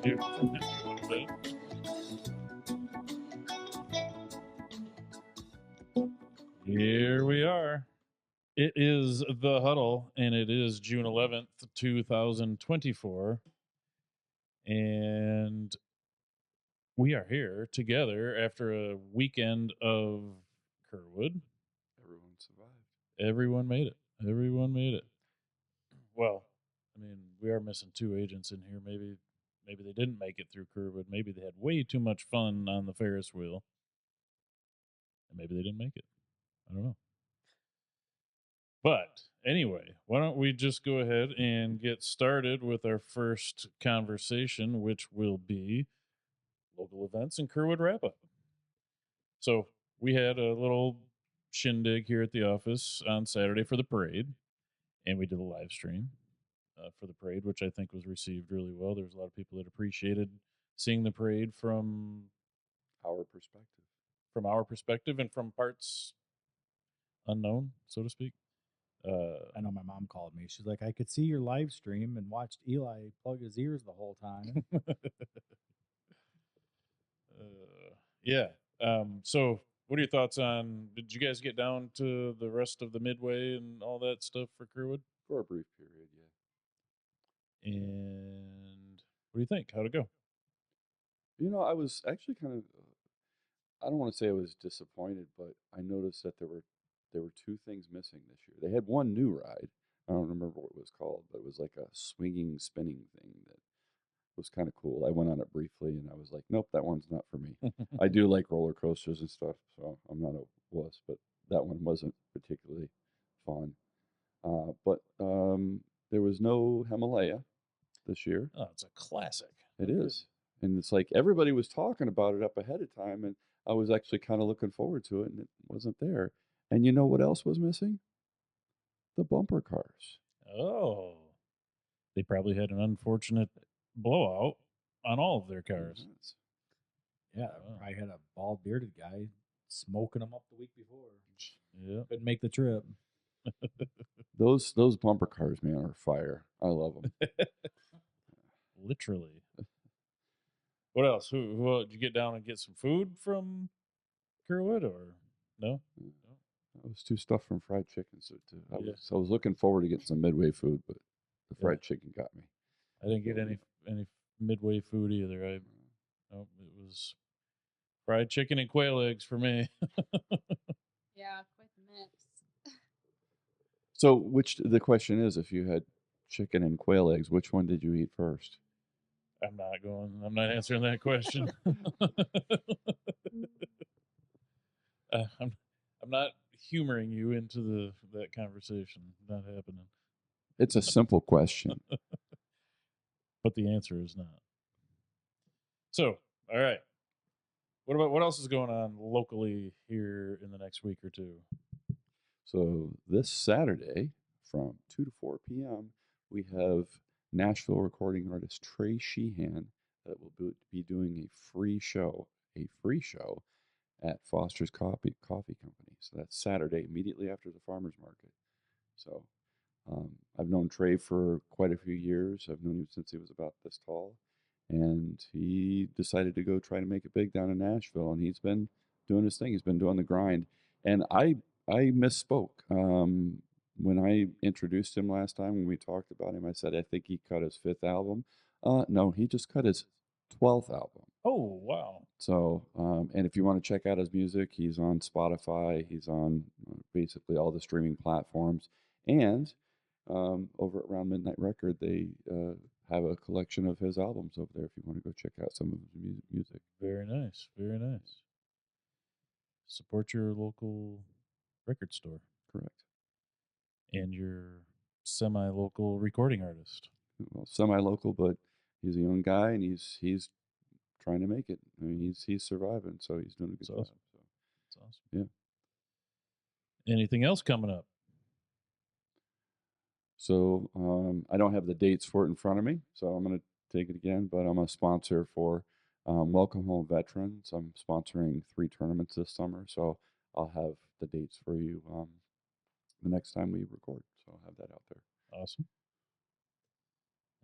Here we are. It is the Huddle, and it is June 11th, 2024. And we are here together after a weekend of Curwood. Everyone survived. Everyone made it. Everyone made it. Well, I mean, we are missing two agents in here. Maybe they didn't make it through Curwood. Maybe they had way too much fun on the Ferris wheel. And maybe they didn't make it. I don't know. But anyway, why don't we just go ahead and get started with our first conversation, which will be local events and Curwood wrap up. So we had a little shindig here at the office on Saturday for the parade, and we did a live stream for the parade, which I think was received really well. There's a lot of people that appreciated seeing the parade from Our perspective. and from parts unknown, so to speak. I know my mom called me. She's like, I could see your live stream and watched Eli plug his ears the whole time. Yeah. So what are your thoughts on, did you guys get down to the rest of the midway and all that stuff for Curwood? For a brief period, yeah. And what do you think? How'd it go? You know, I was actually kind of, I don't want to say I was disappointed, but I noticed that there were two things missing this year. They had one new ride. I don't remember what it was called, but it was like a swinging, spinning thing that was kind of cool. I went on it briefly, and I was like, nope, that one's not for me. I do like roller coasters and stuff, so I'm not a wuss, but that one wasn't particularly fun. But there was no Himalaya this year. Oh, it's a classic. It is. And it's like everybody was talking about it up ahead of time, and I was actually kind of looking forward to it, and it wasn't there. And you know what else was missing? The bumper cars. Oh. They probably had an unfortunate blowout on all of their cars. Yeah, I had a bald bearded guy smoking them up the week before. Yeah. Couldn't make the trip. Those bumper cars, man, are fire. I love them. Literally. What else? Who did you get down and get some food from Curwood or no? It was too stuffed from fried chicken. So I Yeah. was looking forward to getting some Midway food, but the fried chicken got me. I didn't get any midway food either. It was fried chicken and quail eggs for me. Yeah, quite the mix. So the question is, if you had chicken and quail eggs, which one did you eat first? I'm not answering that question. I'm not humoring you into that conversation. Not happening. It's a simple question. But the answer is not. So, all right. What else is going on locally here in the next week or two? So this Saturday from 2 to 4 p.m., we have Nashville recording artist Trey Sheehan that will be doing a free show at Foster's Coffee Company. So that's Saturday, immediately after the farmer's market. So I've known Trey for quite a few years. I've known him since he was about this tall. And he decided to go try to make it big down in Nashville. And he's been doing his thing. He's been doing the grind. And I misspoke. When I introduced him last time, when we talked about him, I said, I think he cut his 5th album. No, he just cut his 12th album. Oh, wow. So, and if you want to check out his music, he's on Spotify. He's on basically all the streaming platforms. And over at Round Midnight Record, they have a collection of his albums over there if you want to go check out some of his music. Very nice. Very nice. Support your local record store. Correct. And your semi-local recording artist. Well, semi-local, but he's a young guy, and he's trying to make it. I mean, he's surviving, so he's doing a good job. Awesome. That's awesome. Yeah. Anything else coming up? So I don't have the dates for it in front of me, so I'm going to take it again. But I'm a sponsor for Welcome Home Veterans. I'm sponsoring 3 tournaments this summer, so I'll have the dates for you the next time we record. So I'll have that out there. Awesome.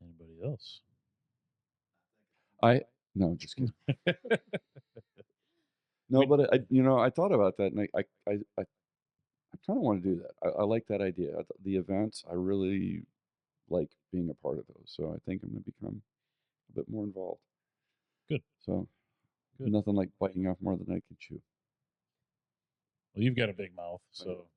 Anybody else? No, just kidding. No, We- but I thought about that, and I kind of want to do that. I like that idea. The events, I really like being a part of those. So I think I'm going to become a bit more involved. Good. So Good. nothing like biting off more than I can chew. Well, you've got a big mouth, so.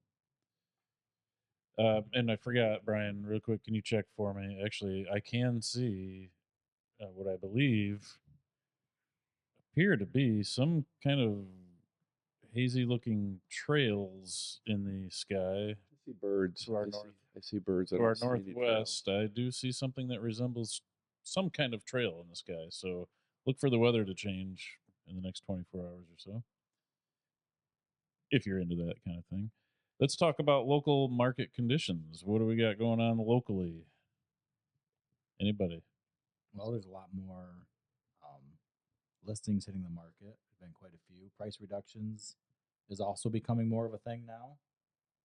And I forgot, Brian, real quick, can you check for me? Actually, I can see what I believe appear to be some kind of hazy looking trails in the sky. I see birds. To our I north. see birds. I To our don't see any trails. northwest, I do see something that resembles some kind of trail in the sky. So look for the weather to change in the next 24 hours or so, if you're into that kind of thing. Let's talk about local market conditions. What do we got going on locally? Anybody? Well, there's a lot more listings hitting the market. There's been quite a few. Price reductions is also becoming more of a thing now,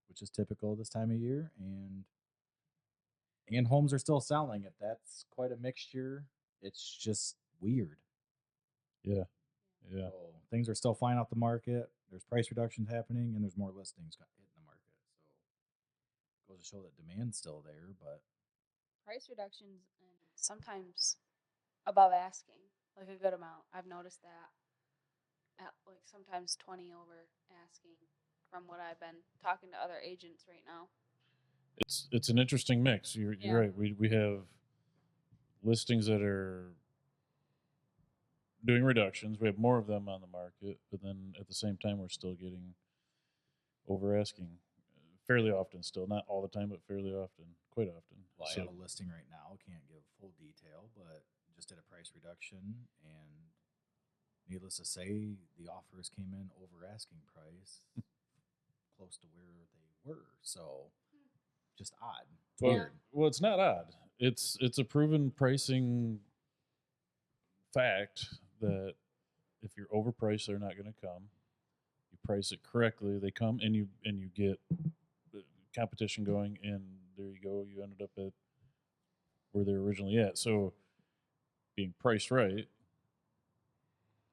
which is typical this time of year. And homes are still selling. If that's quite a mixture, it's just weird. Yeah. Yeah. So things are still flying off the market. There's price reductions happening, and there's more listings hitting the market. So goes to show that demand's still there, but Price reductions and sometimes above asking, like a good amount. I've noticed that at like sometimes 20 over asking from what I've been talking to other agents right now. It's an interesting mix. You're Yeah. right. We have listings that are doing reductions. We have more of them on the market, but then at the same time, we're still getting over asking fairly often. Still, not all the time, but fairly often, quite often. well, I So- have a listing right now. Can't give full detail, but just did a price reduction, and needless to say, the offers came in over asking price, close to where they were. So just odd. It's well, weird. well, it's not odd. It's a proven pricing fact that if you're overpriced, they're not going to come. You price it correctly, they come, and you get the competition going, and there you go. You ended up at where they're originally at. So being priced right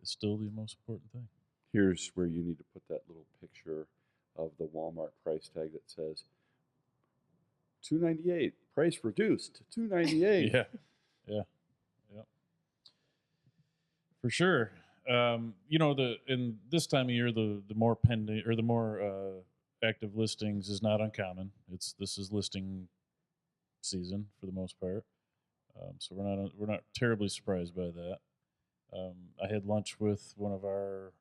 is still the most important thing. Here's where you need to put that little picture of the Walmart price tag that says $298, price reduced to $298. Yeah, yeah, yeah, for sure. In this time of year, the more pending or the more active listings is not uncommon. This is listing season for the most part, so we're not terribly surprised by that. I had lunch with one of our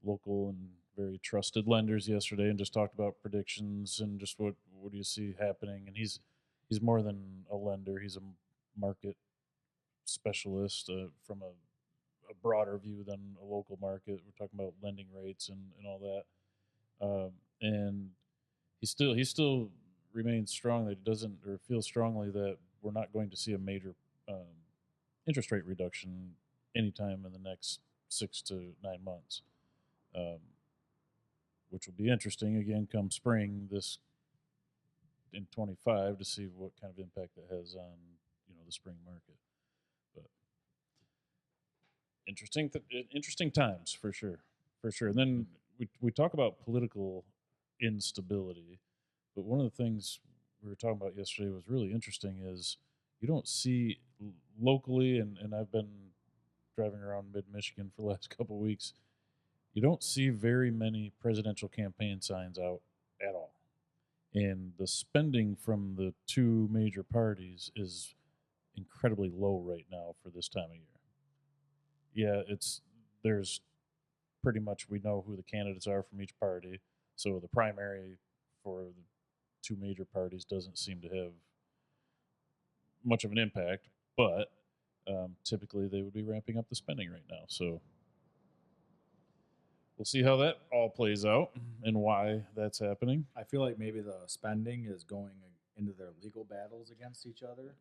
local and very trusted lenders yesterday, and just talked about predictions and just what do you see happening. And he's more than a lender; he's a market specialist from a broader view than a local market. We're talking about lending rates and all that. And he still remains strong that he doesn't, or feels strongly that we're not going to see a major interest rate reduction anytime in the next 6 to 9 months, which will be interesting again come spring this in 25 to see what kind of impact that has on the spring market. But interesting times for sure. And then we talk about political instability, but one of the things we were talking about yesterday was really interesting is you don't see locally, and I've been driving around mid-Michigan for the last couple of weeks, you don't see very many presidential campaign signs out at all. And the spending from the two major parties is incredibly low right now for this time of year. Yeah, there's pretty much, we know who the candidates are from each party. So the primary for the two major parties doesn't seem to have much of an impact, but typically they would be ramping up the spending right now. So we'll see how that all plays out and why that's happening. I feel like maybe the spending is going into their legal battles against each other.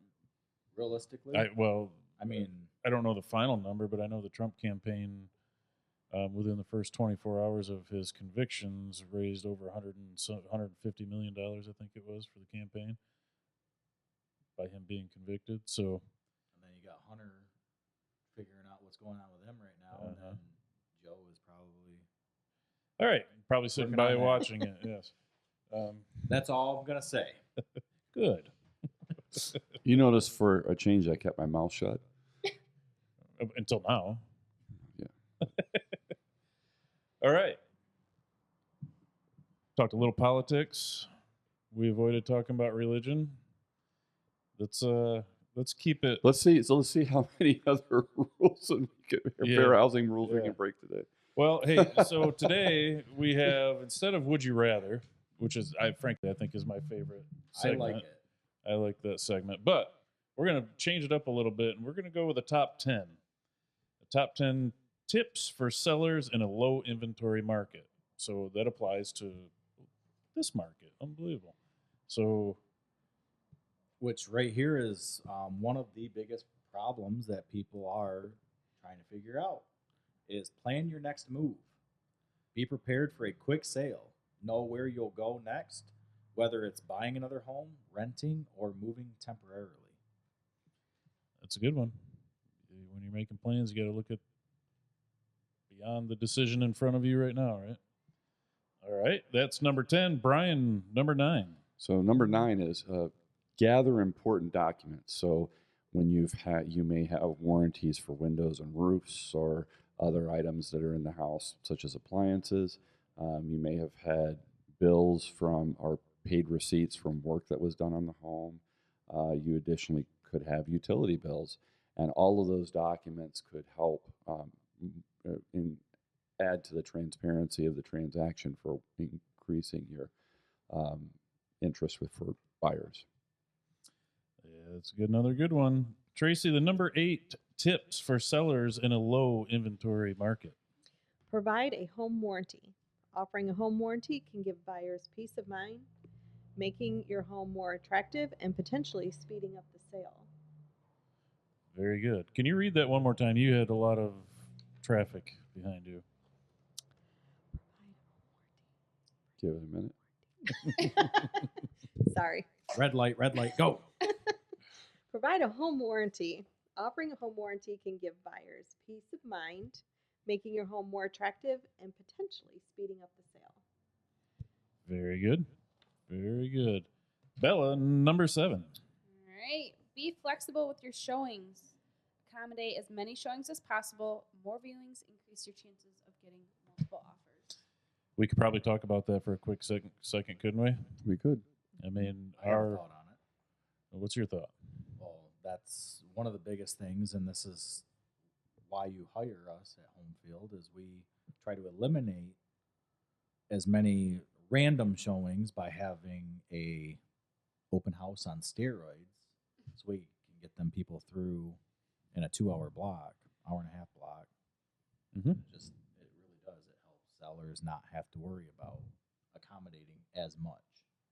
Realistically, I mean, I don't know the final number, but I know the Trump campaign, within the first 24 hours of his convictions, raised over $150 million, I think it was, for the campaign by him being convicted. So, and then you got Hunter figuring out what's going on with him right now. And then Joe is probably all right. Probably sitting working by on that. watching it. Yes. That's all I'm gonna say. Good. You notice for a change, I kept my mouth shut. Until now. Yeah. All right. Talked a little politics. We avoided talking about religion. Let's keep it. Let's see how many other rules and fair housing rules we Yeah. can break today. Well, hey, so today we have, instead of Would You Rather, which is, frankly, I think is my favorite segment. I like it. I like that segment. But we're going to change it up a little bit, and we're going to go with a top 10. The top 10 tips for sellers in a low inventory market. So that applies to this market. Unbelievable. So, Which right here is one of the biggest problems that people are trying to figure out is plan your next move. Be prepared for a quick sale. Know where you'll go next, whether it's buying another home, renting, or moving temporarily. that's a good one. When you're making plans, you got to look at beyond the decision in front of you right now, right? All right. That's number 10. Brian, number 9. So number 9 is gather important documents. So when you may have warranties for windows and roofs or other items that are in the house, such as appliances. You may have had bills from or paid receipts from work that was done on the home. You additionally could have utility bills, and all of those documents could help add to the transparency of the transaction for increasing your interest for buyers. Yeah, that's good. Another good one. Tracy, the number 8 tips for sellers in a low inventory market. Provide a home warranty. Offering a home warranty can give buyers peace of mind, making your home more attractive and potentially speeding up the sale. Very good. Can you read that one more time? You had a lot of traffic behind you. Give it a minute. Sorry. Red light, go. Provide a home warranty. Offering a home warranty can give buyers peace of mind, making your home more attractive and potentially speeding up the sale. Very good. Very good. Bella, number 7. All right. Be flexible with your showings. Accommodate as many showings as possible. More viewings increase your chances of getting multiple offers. We could probably talk about that for a quick second, couldn't we? We could. I mean, I have a thought on it. What's your thought? Well, that's one of the biggest things, and this is why you hire us at Homefield, is we try to eliminate as many random showings by having a open house on steroids, so we can get them people through in a 2-hour block, hour-and-a-half block. Mm-hmm. It really does. It helps sellers not have to worry about accommodating as much.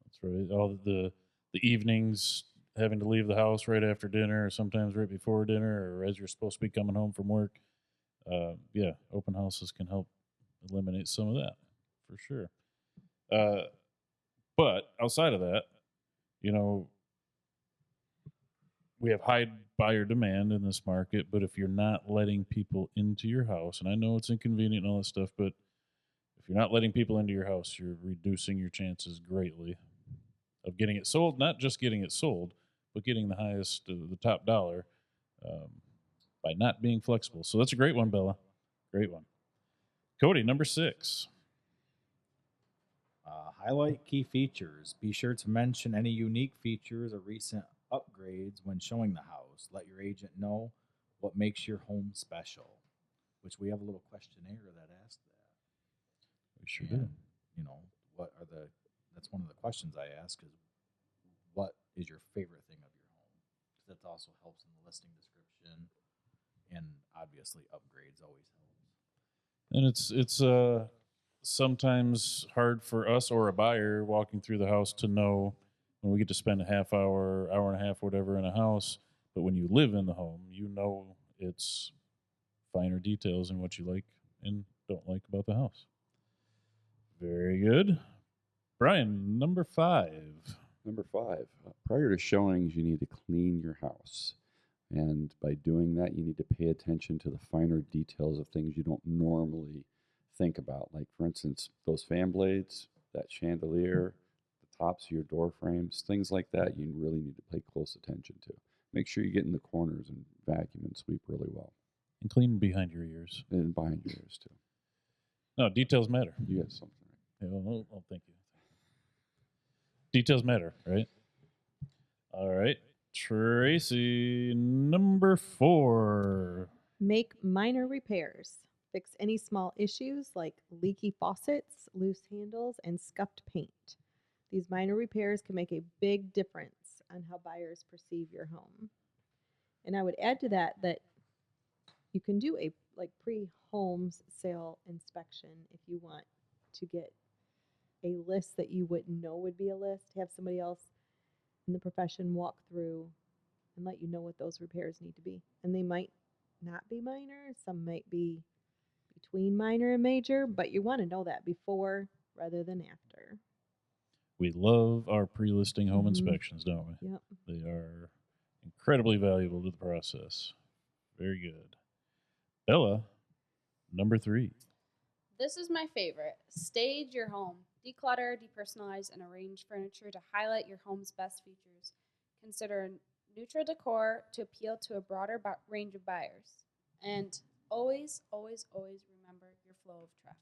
That's right. All the evenings having to leave the house right after dinner, or sometimes right before dinner, or as you're supposed to be coming home from work. Yeah, open houses can help eliminate some of that for sure. But outside of that, we have high buyer demand in this market, but if you're not letting people into your house, and I know it's inconvenient and all that stuff, but if you're not letting people into your house, you're reducing your chances greatly of getting it sold. Not just getting it sold, but getting the highest, the top dollar by not being flexible. So that's a great one, Bella. Great one. Cody, number 6. Highlight key features. Be sure to mention any unique features or recent upgrades when showing the house. Let your agent know what makes your home special, which we have a little questionnaire that asks that. We sure do. That's one of the questions I ask is, what is your favorite thing of your home? Because that also helps in the listing description, and obviously upgrades always helps. And it's sometimes hard for us or a buyer walking through the house to know when we get to spend a half hour, hour and a half, whatever in a house. But when you live in the home, it's finer details in what you like and don't like about the house. Very good. Brian, number 5. Number 5, prior to showings, you need to clean your house. And by doing that, you need to pay attention to the finer details of things you don't normally think about. Like, for instance, those fan blades, that chandelier, the tops of your door frames, things like that, you really need to pay close attention to. Make sure you get in the corners and vacuum and sweep really well. And clean behind your ears. And behind your ears, too. No, details matter. You got something right. Yeah, well, thank you. Details matter, right? All right. Tracy, number 4. Make minor repairs. Fix any small issues like leaky faucets, loose handles, and scuffed paint. These minor repairs can make a big difference on how buyers perceive your home. And I would add to that you can do a pre-homes sale inspection if you want to get a list that you wouldn't know would be a list. Have somebody else in the profession walk through and let you know what those repairs need to be. And they might not be minor. Some might be between minor and major, but you want to know that before rather than after. We love our pre-listing home Mhm. inspections, don't we? Yep. They are incredibly valuable to the process. Very good. Bella, number 3. This is my favorite. Stage your home. Declutter, depersonalize, and arrange furniture to highlight your home's best features. Consider neutral decor to appeal to a broader range of buyers. And always, always, always remember your flow of traffic.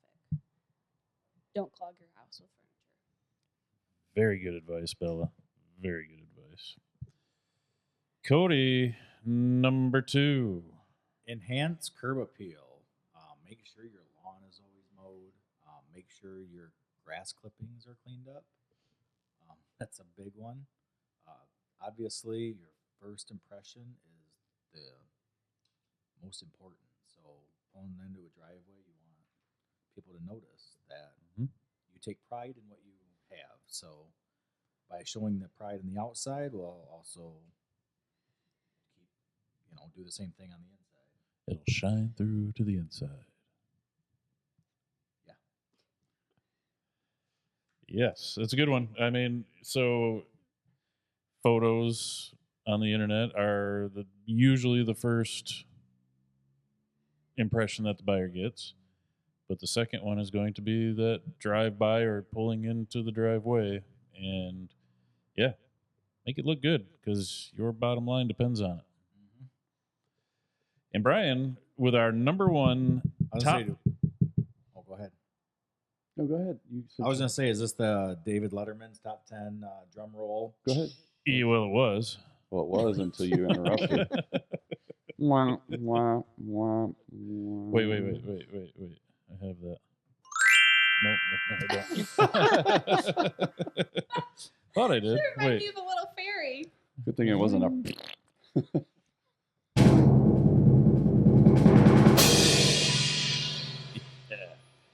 Don't clog your house with furniture. Very good advice, Bella. Very good advice. Cody, number 2. Enhance curb appeal. Make sure your lawn is always mowed. Make sure your grass clippings are cleaned up. That's a big one. Obviously, your first impression is the most important. So pulling into a driveway, you want people to notice that you take pride in what you have. So by showing the pride on the outside, we'll also do the same thing on the inside. It'll shine through to the inside. Yeah. Yes, it's a good one. I mean, so photos on the internet are usually the first impression that the buyer gets, but the second one is going to be that drive-by or pulling into the driveway, and yeah, make it look good because your bottom line depends on it. And Brian, with our number 1 top. Go ahead. No, go ahead. I was going to say, is this the David Letterman's top 10 drum roll? Go ahead. Yeah, well, it was. Well, it was until you interrupted. Wah, wah, wah, wah. Wait. I have that. Nope, I don't. Thought I did. Sure, might Wait. be the little fairy. Good thing it wasn't a.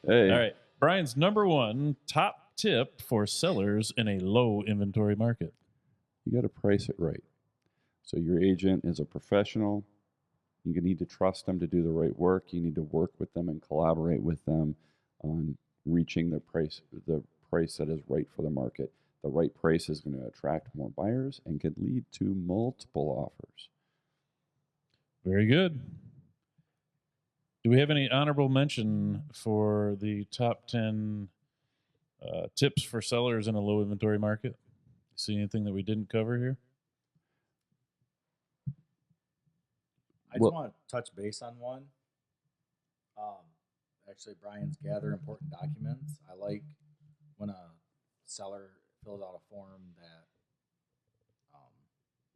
Hey. All right. Brian's number 1 top tip for sellers in a low inventory market. You got to price it right. So your agent is a professional. You need to trust them to do the right work. You need to work with them and collaborate with them on reaching the price that is right for the market. The right price is going to attract more buyers and could lead to multiple offers. Very good. Do we have any honorable mention for the top 10 tips for sellers in a low inventory market? See anything that we didn't cover here? I just want to touch base on one. Actually, Brian's gather important documents. I like when a seller fills out a form that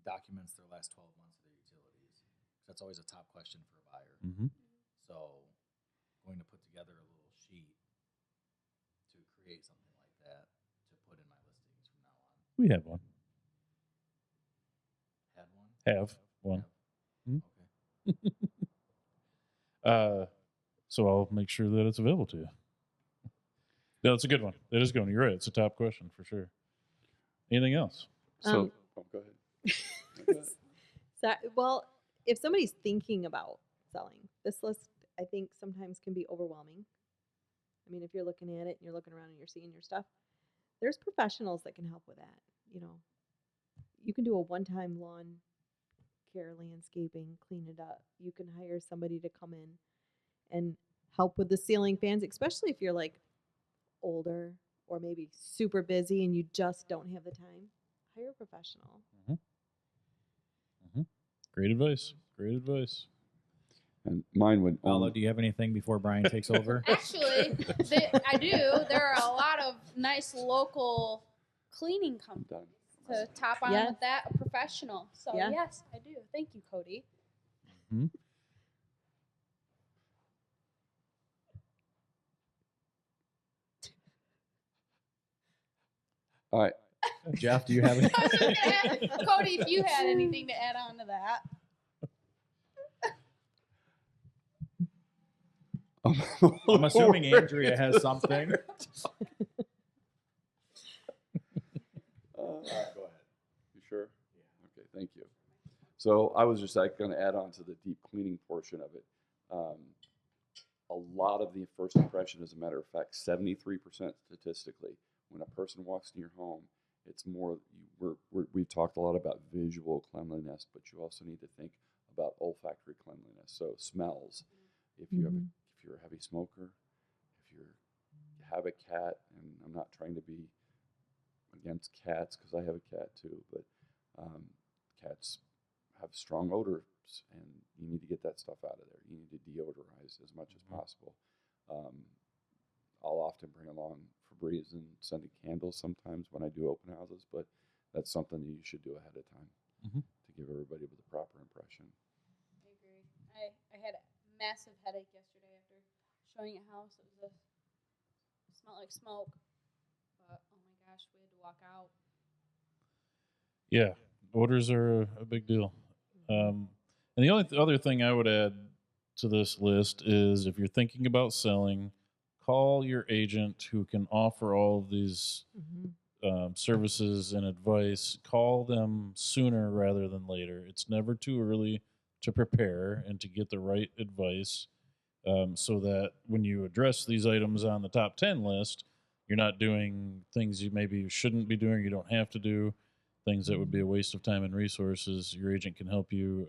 documents their last 12 months of their utilities. That's always a top question for a buyer. Mm-hmm. So going to put together a little sheet to create something like that to put in my listings from now on. We have one. Had one? Have one. Okay. So I'll make sure that it's available to you. No, it's a good one. It is a good one. You're right. It's a top question for sure. Anything else? So, go ahead. Well, if somebody's thinking about selling, this list, I think, sometimes can be overwhelming. I mean, if you're looking at it and you're looking around and you're seeing your stuff, there's professionals that can help with that. You can do a one-time lawn care landscaping, clean it up. You can hire somebody to come in and help with the ceiling fans, especially if you're like older or maybe super busy and you just don't have the time. Hire a professional. Great advice. Great advice. And mine would Paula, only, do you have anything before Brian takes over? Actually, I do. There are a lot of nice local cleaning I'm done. companies to top on Yes. with that, a professional. So Yeah. yes, I do. Thank you, Cody. All right. Jeff, do you have I was just anything? gonna ask Cody if you had anything to add on to that. I'm assuming Andrea has something. Go ahead. You sure? Yeah. Okay, thank you. So I was just going to add on to the deep cleaning portion of it. A lot of the first impression, as a matter of fact, 73% statistically, when a person walks in your home, it's more, we've talked a lot about visual cleanliness, but you also need to think about olfactory cleanliness. So smells. If you have if you're a heavy smoker, if you have a cat, and I'm not trying to be against cats because I have a cat too, but cats have strong odors, and you need to get that stuff out of there. You need to deodorize as much as possible. I'll often bring along Febreze and scented candles sometimes when I do open houses, but that's something that you should do ahead of time to give everybody the proper impression. I agree. I had a massive headache yesterday after showing a house. It smelled like smoke. But oh my gosh, we had to walk out. Yeah, odors are a big deal. And the only other thing I would add to this list is if you're thinking about selling, call your agent who can offer all of these services and advice. Call them sooner rather than later. It's never too early to prepare and to get the right advice, so that when you address these items on the top 10 list, you're not doing things you maybe shouldn't be doing, you don't have to do, things that would be a waste of time and resources. Your agent can help you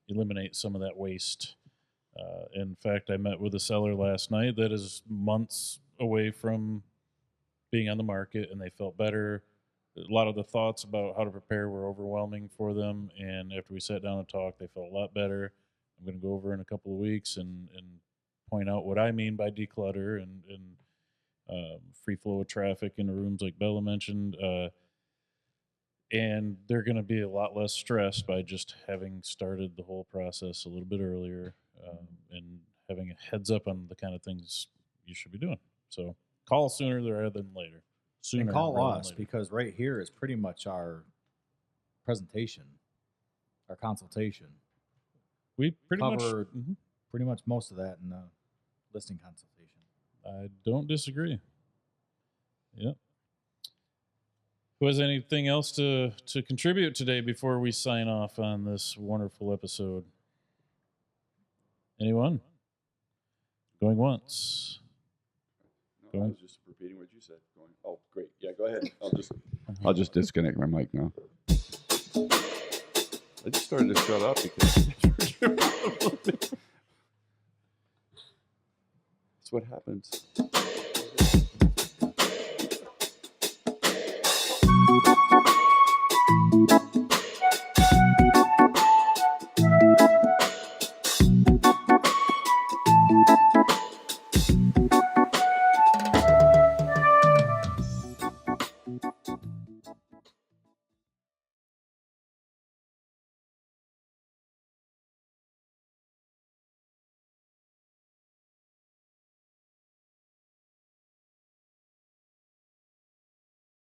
eliminate some of that waste. In fact, I met with a seller last night that is months away from being on the market, and they felt better. A lot of the thoughts about how to prepare were overwhelming for them, and after we sat down and talked, they felt a lot better. I'm going to go over in a couple of weeks and point out what I mean by declutter and free flow of traffic into rooms like Bella mentioned. And they're going to be a lot less stressed by just having started the whole process a little bit earlier, and having a heads up on the kind of things you should be doing. So call sooner rather than later. Sooner And call rather than us later. because right here is pretty much our presentation, our consultation. We pretty covered much pretty much most of that in the listing consultation. I don't disagree. Yep. Who has anything else to contribute today before we sign off on this wonderful episode? Anyone? Going once. No, I was just repeating what you said. Going, oh, great. Yeah, go ahead. I'll just disconnect my mic now. I just started to shut up because that's what happens.